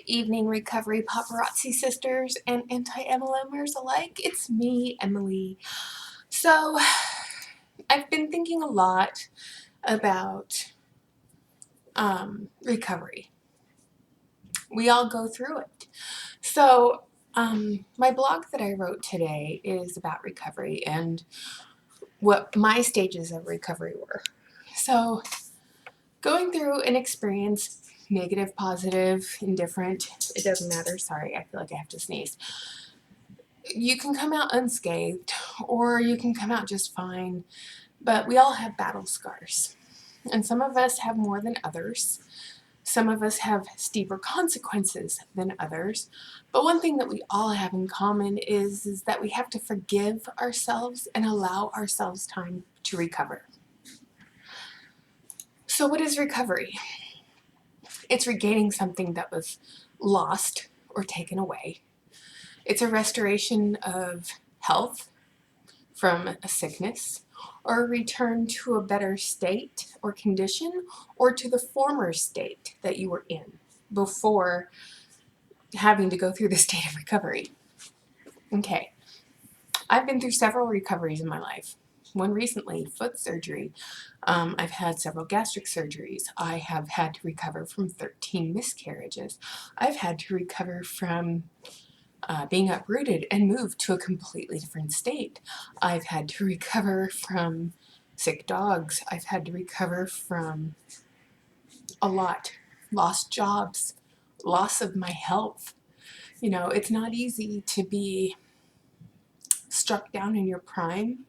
evening, recovery paparazzi sisters and anti-MLMers alike. It's me, Emily. So, I've been thinking a lot about recovery. We all go through it. So, my blog that I wrote today is about recovery and what my stages of recovery were. So, going through an experience, negative, positive, indifferent, it doesn't matter. Sorry, I feel like I have to sneeze. You can come out unscathed or you can come out just fine, but we all have battle scars. And some of us have more than others. Some of us have steeper consequences than others. But one thing that we all have in common is that we have to forgive ourselves and allow ourselves time to recover. So what is recovery? It's regaining something that was lost or taken away. It's a restoration of health from a sickness, or a return to a better state or condition, or to the former state that you were in before having to go through the state of recovery. Okay, I've been through several recoveries in my life. One recently, foot surgery. I've had several gastric surgeries. I have had to recover from 13 miscarriages. I've had to recover from being uprooted and moved to a completely different state. I've had to recover from sick dogs. I've had to recover from a lot. Lost jobs, loss of my health. You know, it's not easy to be struck down in your prime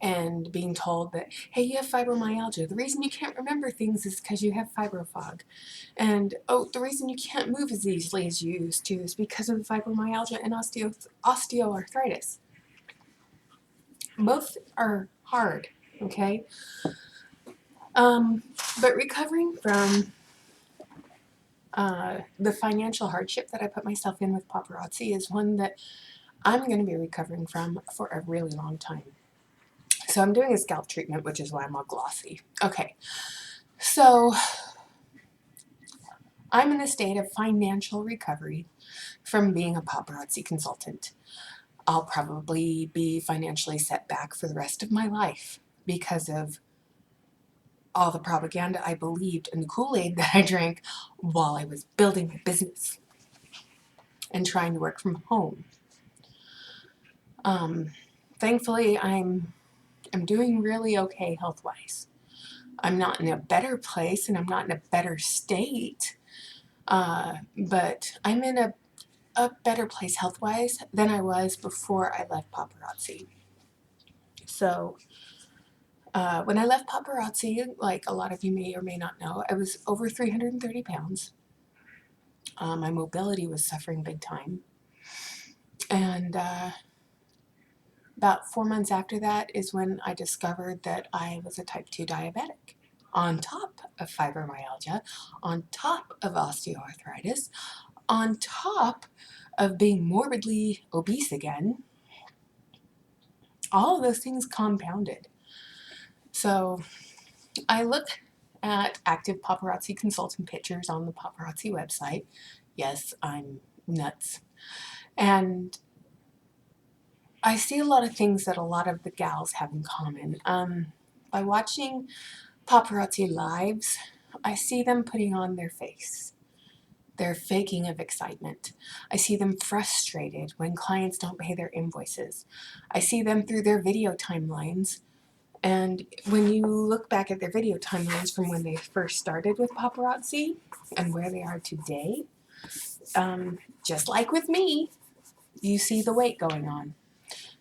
and being told that, hey, you have fibromyalgia. The reason you can't remember things is because you have fibrofog. And, oh, the reason you can't move as easily as you used to is because of the fibromyalgia and osteoarthritis. Both are hard, okay? But recovering from the financial hardship that I put myself in with paparazzi is one that I'm going to be recovering from for a really long time. So I'm doing a scalp treatment, which is why I'm all glossy. Okay, so I'm in a state of financial recovery from being a paparazzi consultant. I'll probably be financially set back for the rest of my life because of all the propaganda I believed and the Kool-Aid that I drank while I was building my business and trying to work from home. Thankfully, I'm doing really okay health-wise. I'm not in a better place and I'm not in a better state, but I'm in a better place health-wise than I was before I left paparazzi. So when I left paparazzi, like a lot of you may or may not know, I was over 330 pounds. My mobility was suffering big time. And about 4 months after that is when I discovered that I was a type 2 diabetic. On top of fibromyalgia, on top of osteoarthritis, on top of being morbidly obese again, all of those things compounded. So I look at active paparazzi consultant pictures on the paparazzi website. Yes, I'm nuts. And I see a lot of things that a lot of the gals have in common. By watching paparazzi lives, I see them putting on their face. They're faking of excitement. I see them frustrated when clients don't pay their invoices. I see them through their video timelines. And when you look back at their video timelines from when they first started with paparazzi and where they are today, just like with me, you see the weight going on.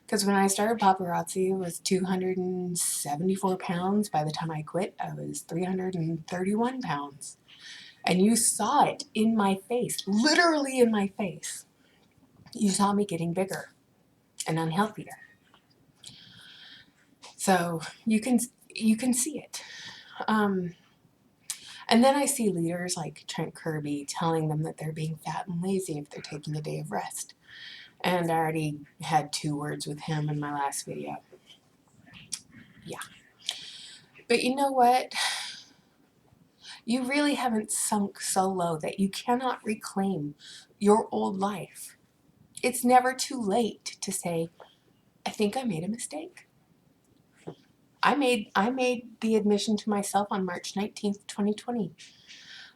Because when I started paparazzi, it was 274 pounds. By the time I quit, I was 331 pounds. And you saw it in my face, literally in my face. You saw me getting bigger and unhealthier. So you can see it. And then I see leaders like Trent Kirby telling them that they're being fat and lazy if they're taking a day of rest. And I already had 2 words with him in my last video. Yeah. But you know what? You really haven't sunk so low that you cannot reclaim your old life. It's never too late to say, I think I made a mistake. I made the admission to myself on March 19th, 2020.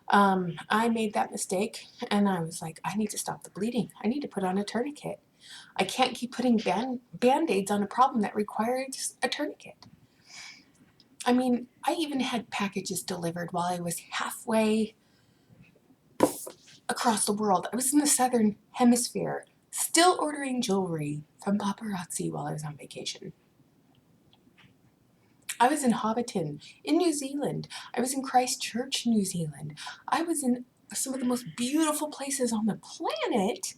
I made that mistake and I was like, I need to stop the bleeding. I need to put on a tourniquet. I can't keep putting band-aids on a problem that requires a tourniquet. I mean, I even had packages delivered while I was halfway across the world. I was in the southern hemisphere, still ordering jewelry from paparazzi while I was on vacation. I was in Hobbiton, in New Zealand. I was in Christchurch, New Zealand. I was in some of the most beautiful places on the planet.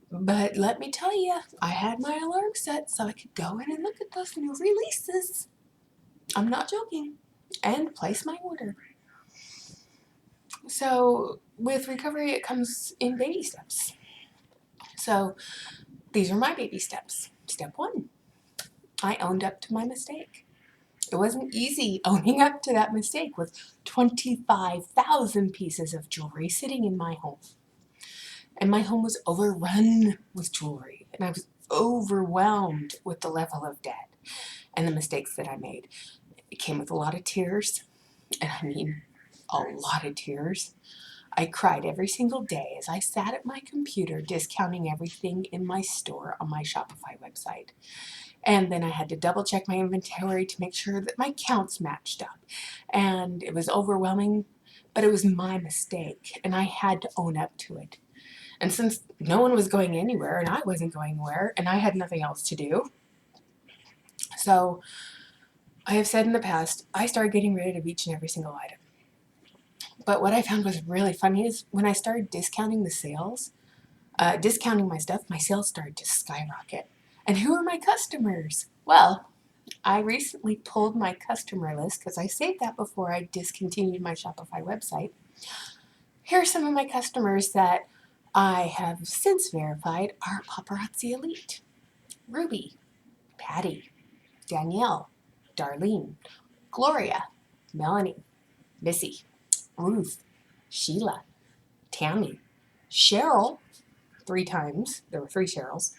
But let me tell you, I had my alarm set so I could go in and look at those new releases. I'm not joking. And place my order. So with recovery, it comes in baby steps. So these are my baby steps. Step 1, I owned up to my mistake. It wasn't easy owning up to that mistake with 25,000 pieces of jewelry sitting in my home. And my home was overrun with jewelry. And I was overwhelmed with the level of debt and the mistakes that I made. It came with a lot of tears. And I mean, a lot of tears. I cried every single day as I sat at my computer discounting everything in my store on my Shopify website. And then I had to double check my inventory to make sure that my counts matched up. And it was overwhelming, but it was my mistake and I had to own up to it. And since no one was going anywhere and I wasn't going anywhere and I had nothing else to do, so I have said in the past, I started getting rid of each and every single item. But what I found was really funny is when I started discounting the sales, discounting my stuff, my sales started to skyrocket. And who are my customers? Well, I recently pulled my customer list because I saved that before I discontinued my Shopify website. Here are some of my customers that I have since verified are Paparazzi Elite. Ruby, Patty, Danielle, Darlene, Gloria, Melanie, Missy, Ruth, Sheila, Tammy, Cheryl, 3 times, there were 3 Cheryls,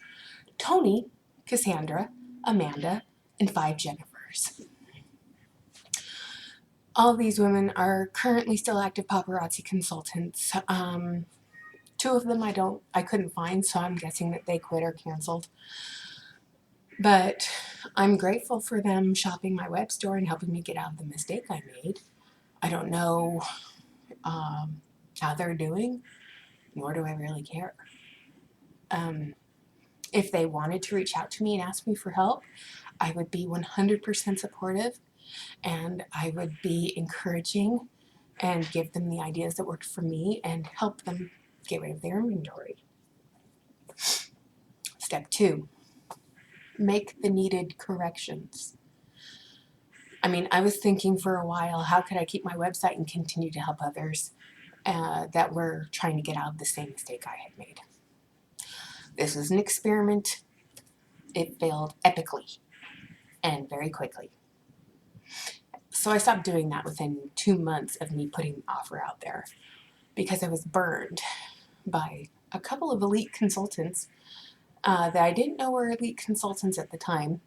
Tony, Cassandra, Amanda, and 5 Jennifers. All these women are currently still active paparazzi consultants. 2 of them I couldn't find, so I'm guessing that they quit or canceled. But I'm grateful for them shopping my web store and helping me get out of the mistake I made. I don't know how they're doing, nor do I really care. If they wanted to reach out to me and ask me for help, I would be 100% supportive and I would be encouraging and give them the ideas that worked for me and help them get rid of their inventory. Step 2, make the needed corrections. I mean, I was thinking for a while, how could I keep my website and continue to help others that were trying to get out of the same mistake I had made. This was an experiment. It failed epically and very quickly. So I stopped doing that within 2 months of me putting the offer out there because I was burned by a couple of elite consultants that I didn't know were elite consultants at the time,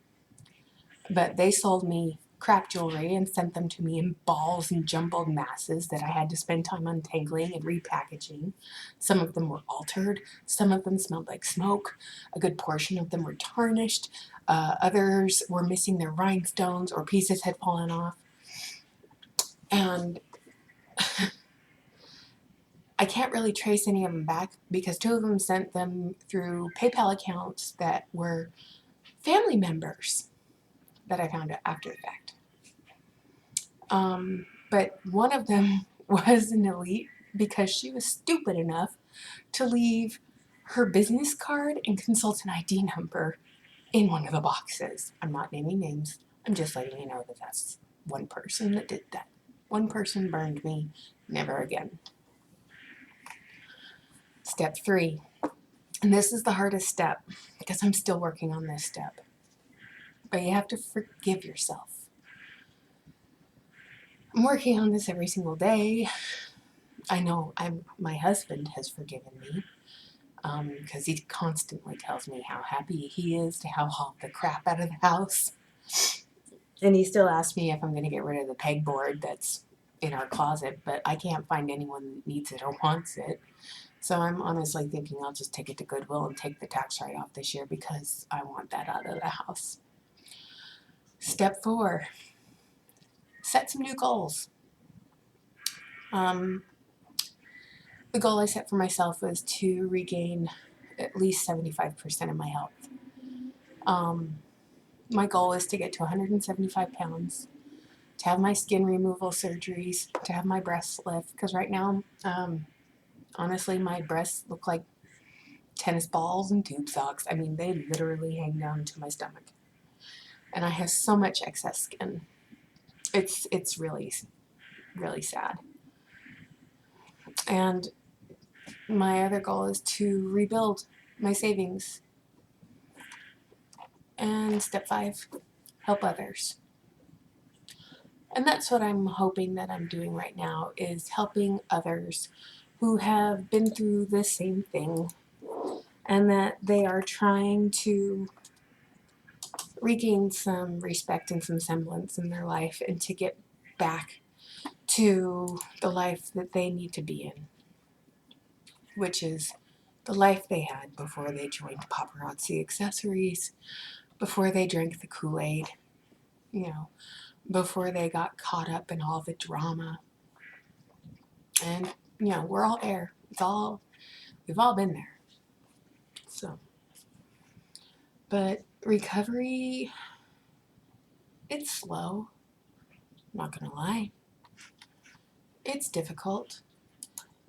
but they sold me crap jewelry and sent them to me in balls and jumbled masses that I had to spend time untangling and repackaging. Some of them were altered. Some of them smelled like smoke. A good portion of them were tarnished. Others were missing their rhinestones or pieces had fallen off. And I can't really trace any of them back because 2 of them sent them through PayPal accounts that were family members that I found out after the fact. But one of them was an elite because she was stupid enough to leave her business card and consultant ID number in one of the boxes. I'm not naming names. I'm just letting you know that that's one person that did that. One person burned me. Never again. Step 3. And this is the hardest step because I'm still working on this step. But you have to forgive yourself. I'm working on this every single day. I know my husband has forgiven me because he constantly tells me how happy he is to have all the crap out of the house. And he still asks me if I'm going to get rid of the pegboard that's in our closet, but I can't find anyone that needs it or wants it. So I'm honestly thinking I'll just take it to Goodwill and take the tax write-off this year because I want that out of the house. Step 4, set some new goals. The goal I set for myself was to regain at least 75% of my health. My goal is to get to 175 pounds, to have my skin removal surgeries, to have my breasts lift, because right now, honestly, my breasts look like tennis balls and tube socks. I mean, they literally hang down to my stomach. And I have so much excess skin. It's really, really sad. And my other goal is to rebuild my savings. And step 5, help others. And that's what I'm hoping that I'm doing right now, is helping others who have been through the same thing and that they are trying to regain some respect and some semblance in their life and to get back to the life that they need to be in, which is the life they had before they joined paparazzi accessories, before they drank the Kool-Aid, before they got caught up in all the drama. And, we're all there. We've all been there. So, but recovery, it's slow. I'm not gonna lie. It's difficult.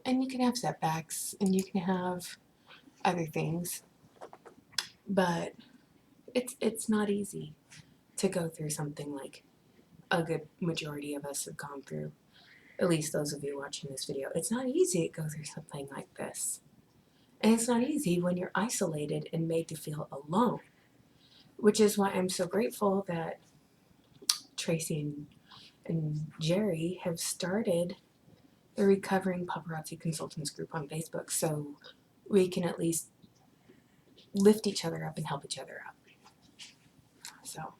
And you can have setbacks and you can have other things. But it's not easy to go through something like a good majority of us have gone through. At least those of you watching this video. It's not easy to go through something like this. And it's not easy when you're isolated and made to feel alone. Which is why I'm so grateful that Tracy and Jerry have started the Recovering Paparazzi Consultants group on Facebook, so we can at least lift each other up and help each other out. So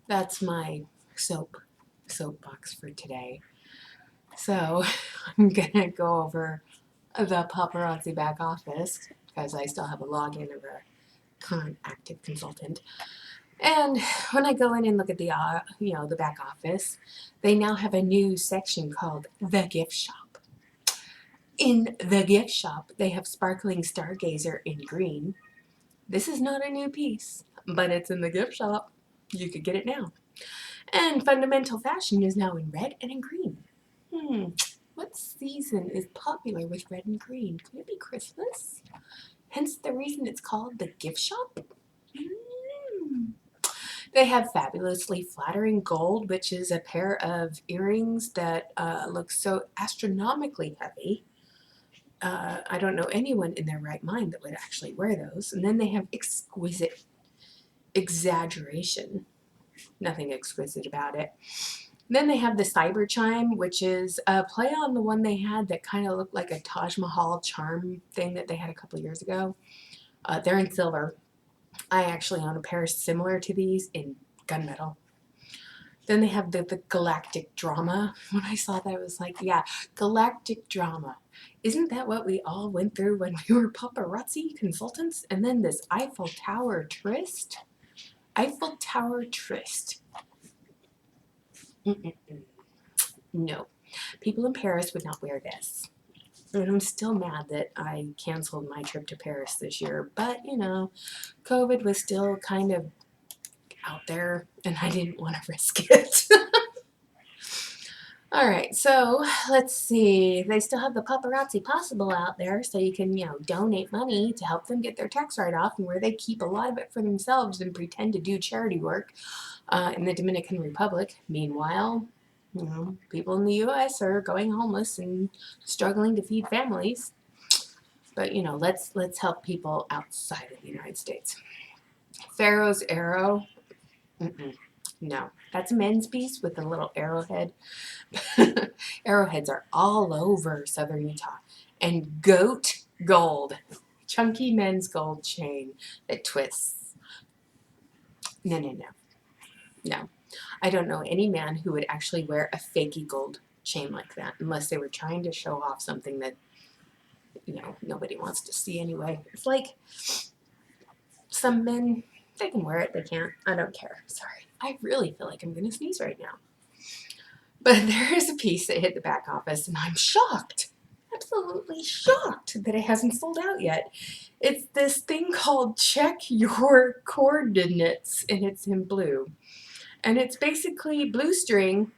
that's my soapbox for today. So I'm gonna go over the paparazzi back office because I still have a login of a current active consultant. And when I go in and look at the the back office, they now have a new section called the gift shop. In the gift shop, they have sparkling stargazer in green. This is not a new piece, but it's in the gift shop. You could get it now. And fundamental fashion is now in red and in green. What season is popular with red and green? Could it be Christmas? Hence the reason it's called the gift shop? They have fabulously flattering gold, which is a pair of earrings that look so astronomically heavy. I don't know anyone in their right mind that would actually wear those. And then they have exquisite exaggeration. Nothing exquisite about it. Then they have the cyber chime, which is a play on the one they had that kind of looked like a Taj Mahal charm thing that they had a couple years ago. They're in silver. I actually own a pair similar to these in gunmetal. Then they have the galactic drama. When I saw that, I was like, yeah, galactic drama. Isn't that what we all went through when we were paparazzi consultants? And then this Eiffel Tower tryst. Eiffel Tower tryst. No. People in Paris would not wear this. And I'm still mad that I canceled my trip to Paris this year. But, COVID was still kind of out there and I didn't want to risk it. All right, so let's see. They still have the Paparazzi Possible out there, so you can, donate money to help them get their tax write-off, and where they keep a lot of it for themselves and pretend to do charity work in the Dominican Republic. Meanwhile, people in the U.S. are going homeless and struggling to feed families. But, let's help people outside of the United States. Pharaoh's Arrow. No, that's a men's piece with a little arrowhead. Arrowheads are all over southern Utah. And goat gold, chunky men's gold chain that twists. No, no, no, no. I don't know any man who would actually wear a fakey gold chain like that unless they were trying to show off something that, nobody wants to see anyway. It's like some men, they can wear it, they can't. I don't care. Sorry. I really feel like I'm going to sneeze right now. But there is a piece that hit the back office, and I'm shocked. Absolutely shocked that it hasn't sold out yet. It's this thing called Check Your Coordinates, and it's in blue. And it's basically blue string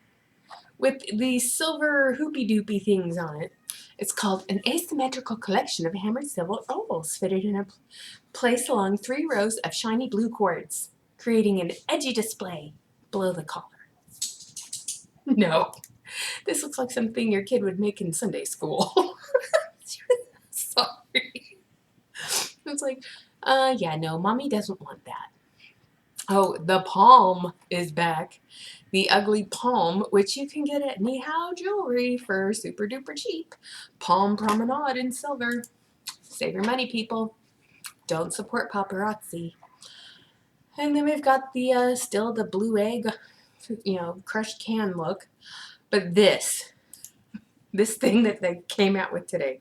with these silver hoopy-doopy things on it. It's called an asymmetrical collection of hammered silver ovals fitted in a place along 3 rows of shiny blue cords, creating an edgy display below the collar. No, this looks like something your kid would make in Sunday school. Sorry. It's like, yeah, no, mommy doesn't want that. Oh, the palm is back. The ugly palm, which you can get at Nihao Jewelry for super duper cheap. Palm Promenade in silver. Save your money, people. Don't support paparazzi. And then we've got the still the blue egg, crushed can look. But this thing that they came out with today,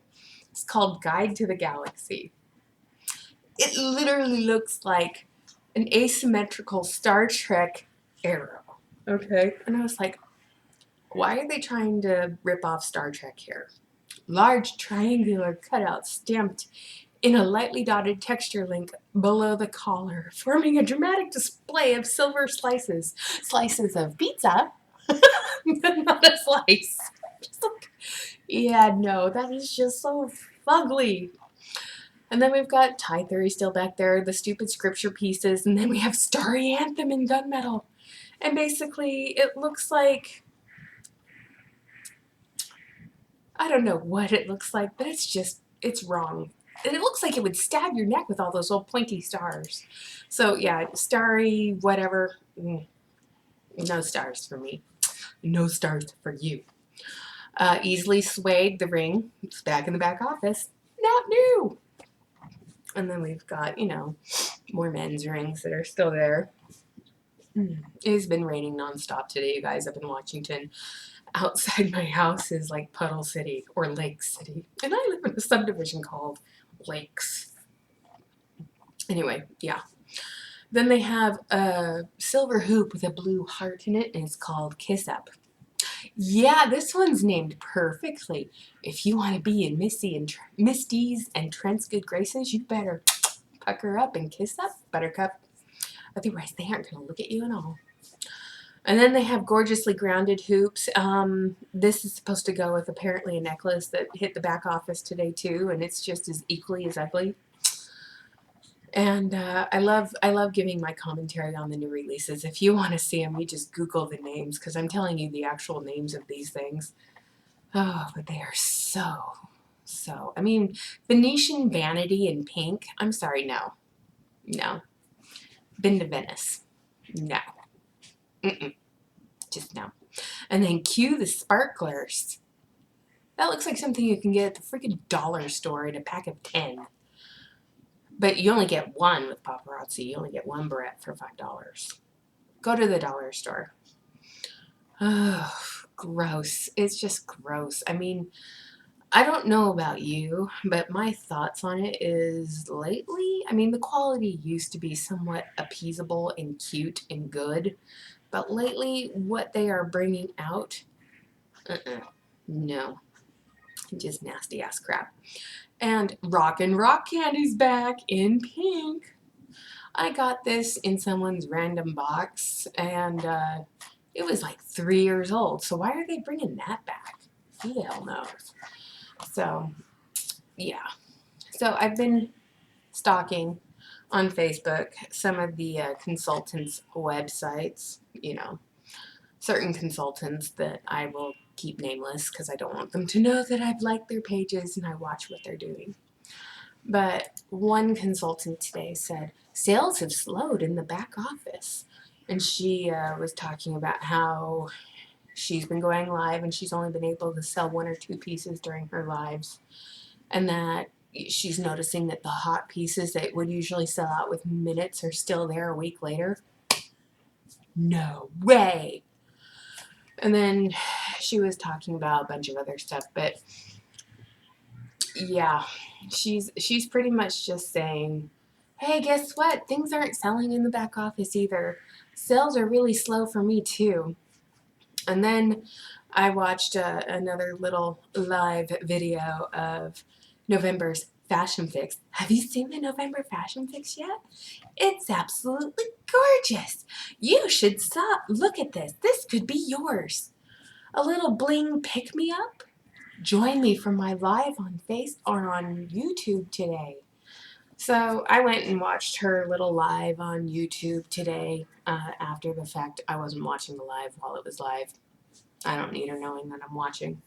it's called Guide to the Galaxy. It literally looks like an asymmetrical Star Trek arrow. Okay. And I was like, why are they trying to rip off Star Trek here? Large triangular cutout stamped in a lightly dotted texture link below the collar, forming a dramatic display of silver slices. Slices of pizza, but not a slice. Yeah, no, that is just so fugly. And then we've got Tie Theory still back there, the stupid scripture pieces, and then we have Starry Anthem in gunmetal. And basically, it looks like, I don't know what it looks like, but it's wrong. And it looks like it would stab your neck with all those little pointy stars. So yeah, starry, whatever. No stars for me. No stars for you. Easily Swayed, the ring. It's back in the back office. Not new. And then we've got, more men's rings that are still there. It has been raining nonstop today, you guys, up in Washington. Outside my house is like Puddle City or Lake City. And I live in a subdivision called Lakes. Anyway, yeah. Then they have a silver hoop with a blue heart in it, and it's called Kiss Up. Yeah, this one's named perfectly. If you want to be in Misty's and Trent's good graces, you better pucker up and kiss up, Buttercup. Otherwise, they aren't going to look at you at all. And then they have gorgeously grounded hoops. This is supposed to go with apparently a necklace that hit the back office today too, and it's just as equally as ugly. And I love giving my commentary on the new releases. If you want to see them, you just Google the names, because I'm telling you the actual names of these things. Oh, but they are so. I mean, Venetian Vanity in pink. I'm sorry, no. Been to Venice. No. Just no. And then cue the sparklers. That looks like something you can get at the freaking dollar store in a pack of 10. But you only get one with paparazzi. You only get one barrette for $5. Go to the dollar store. Oh, gross. It's just gross. I mean, I don't know about you, but my thoughts on it is lately, I mean, the quality used to be somewhat appeasable and cute and good. But lately, what they are bringing out, no. Just nasty ass crap. And Rock Candy's back in pink. I got this in someone's random box, and it was like 3 years old. So why are they bringing that back? Who the hell knows? So, yeah. So I've been stalking on Facebook some of the consultants' websites, certain consultants that I will keep nameless because I don't want them to know that I've liked their pages and I watch what they're doing. But one consultant today said, sales have slowed in the back office. And she was talking about how she's been going live and she's only been able to sell 1 or 2 pieces during her lives, and that she's noticing that the hot pieces that would usually sell out with minutes are still there a week later. No way. And then she was talking about a bunch of other stuff, but yeah, she's pretty much just saying, hey, guess what? Things aren't selling in the back office either. Sales are really slow for me too. And then I watched another little live video of November's fashion fix. Have you seen the November fashion fix yet? It's absolutely gorgeous. You should stop. Look at this. This could be yours. A little bling pick me up. Join me for my live on on YouTube today. So I went and watched her little live on YouTube today. After the fact, I wasn't watching the live while it was live. I don't need her knowing that I'm watching.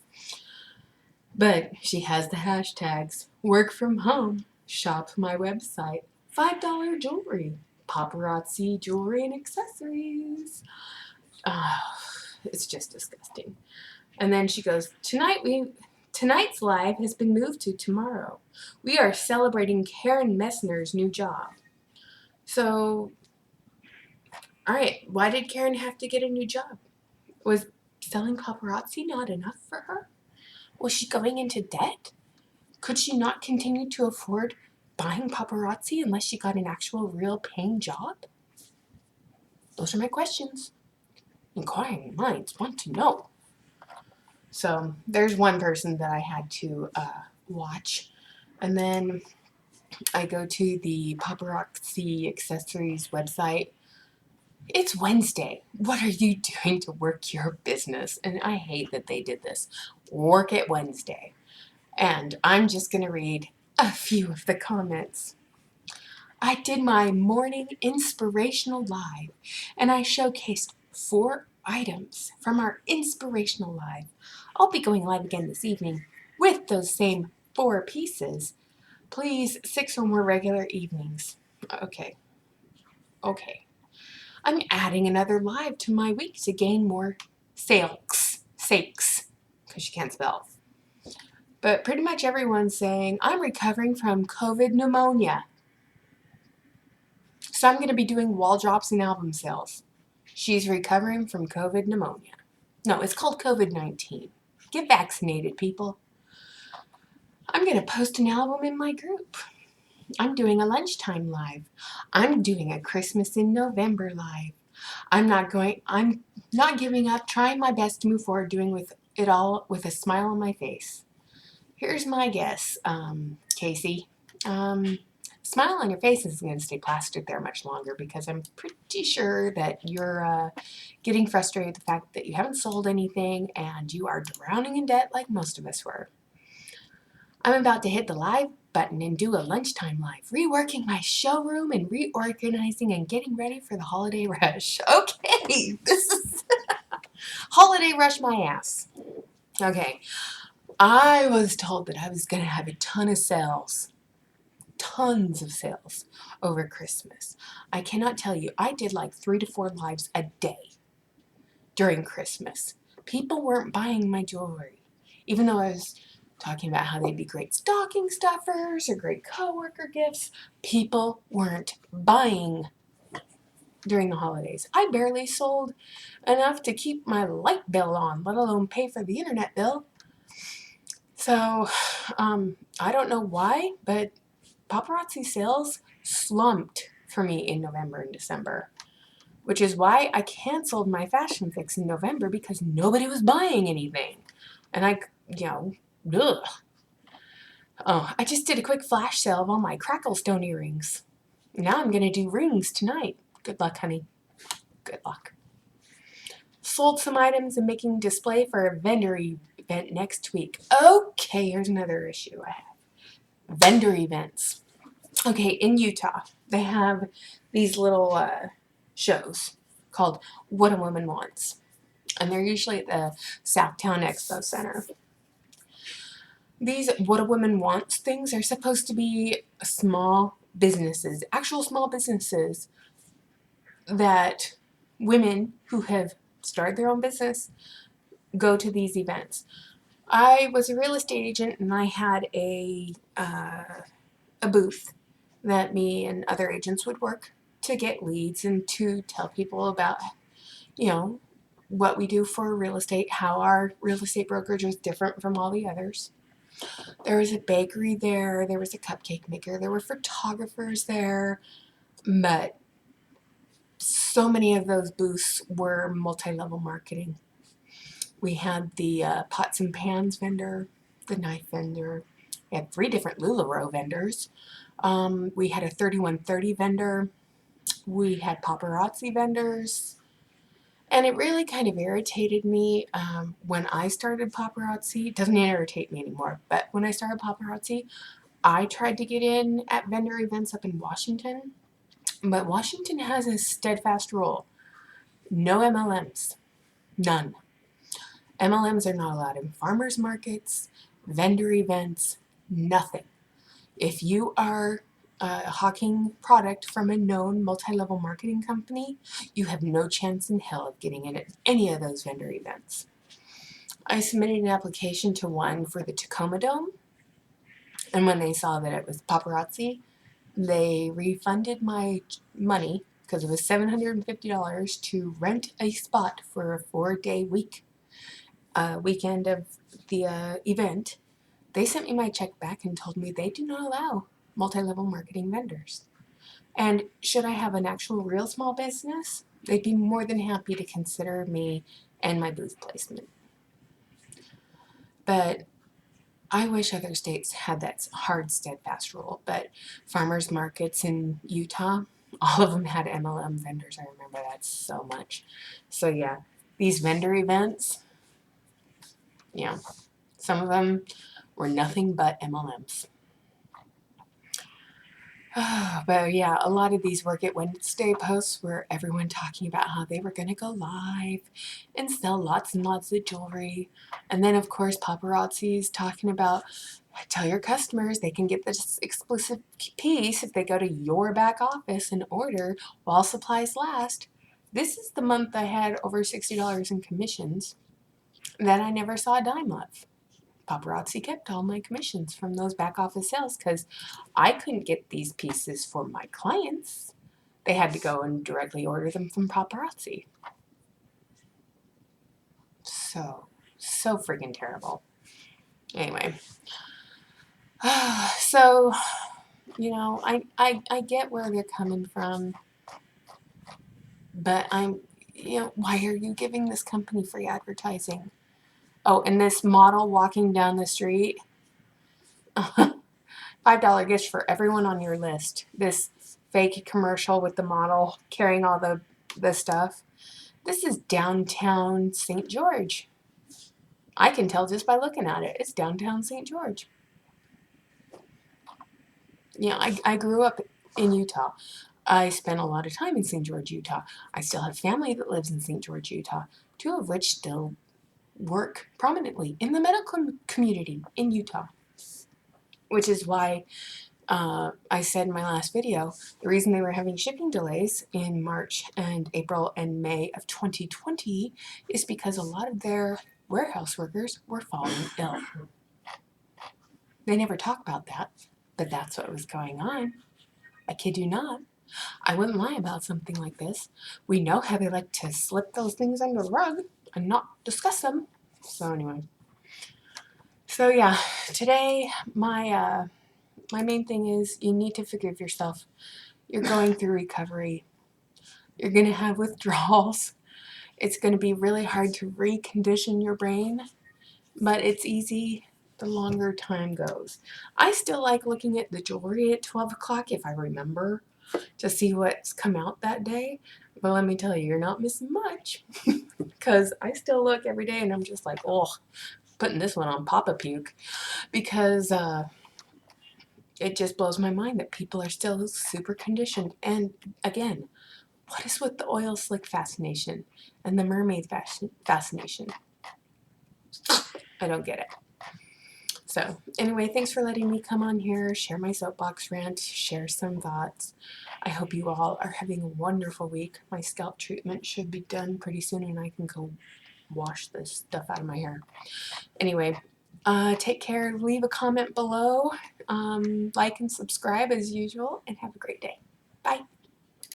But she has the hashtags work from home, shop my website, $5 jewelry, paparazzi jewelry and accessories. It's just disgusting. And then she goes, tonight's live has been moved to tomorrow. We are celebrating Karen Messner's new job. So, all right, why did Karen have to get a new job? Was selling paparazzi not enough for her? Was she going into debt? Could she not continue to afford buying paparazzi unless she got an actual real paying job? Those are my questions. Inquiring minds want to know. So there's one person that I had to watch. And then I go to the paparazzi accessories website. It's Wednesday. What are you doing to work your business? And I hate that they did this. Work it Wednesday. And I'm just going to read a few of the comments. I did my morning inspirational live, and I showcased 4 items from our inspirational live. I'll be going live again this evening with those same 4 pieces. Please, 6 or more regular evenings. Okay. I'm adding another live to my week to gain more sales. Because you can't spell. But pretty much everyone's saying, I'm recovering from COVID pneumonia. So I'm going to be doing wall drops and album sales. She's recovering from COVID pneumonia. No, it's called COVID-19. Get vaccinated, people. I'm going to post an album in my group. I'm doing a lunchtime live. I'm doing a Christmas in November live. I'm not giving up, trying my best to move forward, doing with it all with a smile on my face. Here's my guess, Casey. Smile on your face isn't going to stay plastered there much longer because I'm pretty sure that you're getting frustrated with the fact that you haven't sold anything and you are drowning in debt like most of us were. I'm about to hit the live button and do a lunchtime live, reworking my showroom and reorganizing and getting ready for the holiday rush. Okay, this is holiday rush my ass. Okay, I was told that I was going to have a ton of sales. Tons of sales over Christmas. I cannot tell you, I did like 3 to 4 lives a day during Christmas. People weren't buying my jewelry, even though I was talking about how they'd be great stocking stuffers or great coworker gifts. People weren't buying during the holidays. I barely sold enough to keep my light bill on, let alone pay for the internet bill. So, I don't know why, but paparazzi sales slumped for me in November and December, which is why I canceled my fashion fix in November because nobody was buying anything. And ugh. Oh, I just did a quick flash sale of all my Cracklestone earrings. Now I'm going to do rings tonight. Good luck, honey. Good luck. Sold some items and making display for a vendor event next week. Okay, here's another issue I have. Vendor events. Okay, in Utah, they have these little shows called What a Woman Wants. And they're usually at the Southtown Expo Center. These What a Woman Wants things are supposed to be small businesses, actual small businesses that women who have started their own business go to these events. I was a real estate agent and I had a booth that me and other agents would work to get leads and to tell people about, you know, what we do for real estate, how our real estate brokerage is different from all the others. There was a bakery there, there was a cupcake maker, there were photographers there, but so many of those booths were multi-level marketing. We had the pots and pans vendor, the knife vendor. We had 3 different LuLaRoe vendors. We had a 3130 vendor. We had paparazzi vendors. And it really kind of irritated me when I started paparazzi. It doesn't irritate me anymore, but when I started paparazzi, I tried to get in at vendor events up in Washington, but Washington has a steadfast rule. No MLMs. None. MLMs are not allowed in farmers markets, vendor events, nothing. If you are hawking product from a known multi-level marketing company, you have no chance in hell of getting in at any of those vendor events. I submitted an application to one for the Tacoma Dome, and when they saw that it was paparazzi, they refunded my money because it was $750 to rent a spot for a 4-day weekend of the event. They sent me my check back and told me they do not allow multi-level marketing vendors. And should I have an actual real small business, they'd be more than happy to consider me and my booth placement. But I wish other states had that hard, steadfast rule. But farmers markets in Utah, all of them had MLM vendors. I remember that so much. So yeah, these vendor events, yeah, some of them were nothing but MLMs. But yeah, a lot of these Work It Wednesday posts were everyone talking about how they were going to go live and sell lots and lots of jewelry. And then, of course, paparazzi's talking about, tell your customers they can get this exclusive piece if they go to your back office and order while supplies last. This is the month I had over $60 in commissions that I never saw a dime of. Paparazzi kept all my commissions from those back office sales because I couldn't get these pieces for my clients. They had to go and directly order them from paparazzi. So freaking terrible. Anyway, so, you know, I get where they're coming from, but why are you giving this company free advertising? Oh, and this model walking down the street, $5 gift for everyone on your list. This fake commercial with the model carrying all the stuff. This is downtown St. George. I can tell just by looking at it. It's downtown St. George. You know, I grew up in Utah. I spent a lot of time in St. George, Utah. I still have family that lives in St. George, Utah, 2 of which still work prominently in the medical community in Utah, which is why I said in my last video, the reason they were having shipping delays in March and April and May of 2020 is because a lot of their warehouse workers were falling ill. They never talk about that, but that's what was going on. I kid you not. I wouldn't lie about something like this. We know how they like to slip those things under the rug and not discuss them. So anyway. So yeah, today my main thing is you need to forgive yourself. You're going through recovery. You're going to have withdrawals. It's going to be really hard to recondition your brain, but it's easy the longer time goes. I still like looking at the jewelry at 12 o'clock if I remember to see what's come out that day. But let me tell you, you're not missing much because I still look every day and I'm just like, oh, putting this one on Papa Puke because it just blows my mind that people are still super conditioned. And again, what is with the oil slick fascination and the mermaid fascination? I don't get it. So anyway, thanks for letting me come on here, share my soapbox rant, share some thoughts. I hope you all are having a wonderful week. My scalp treatment should be done pretty soon and I can go wash this stuff out of my hair. Anyway, take care, leave a comment below, like and subscribe as usual, and have a great day.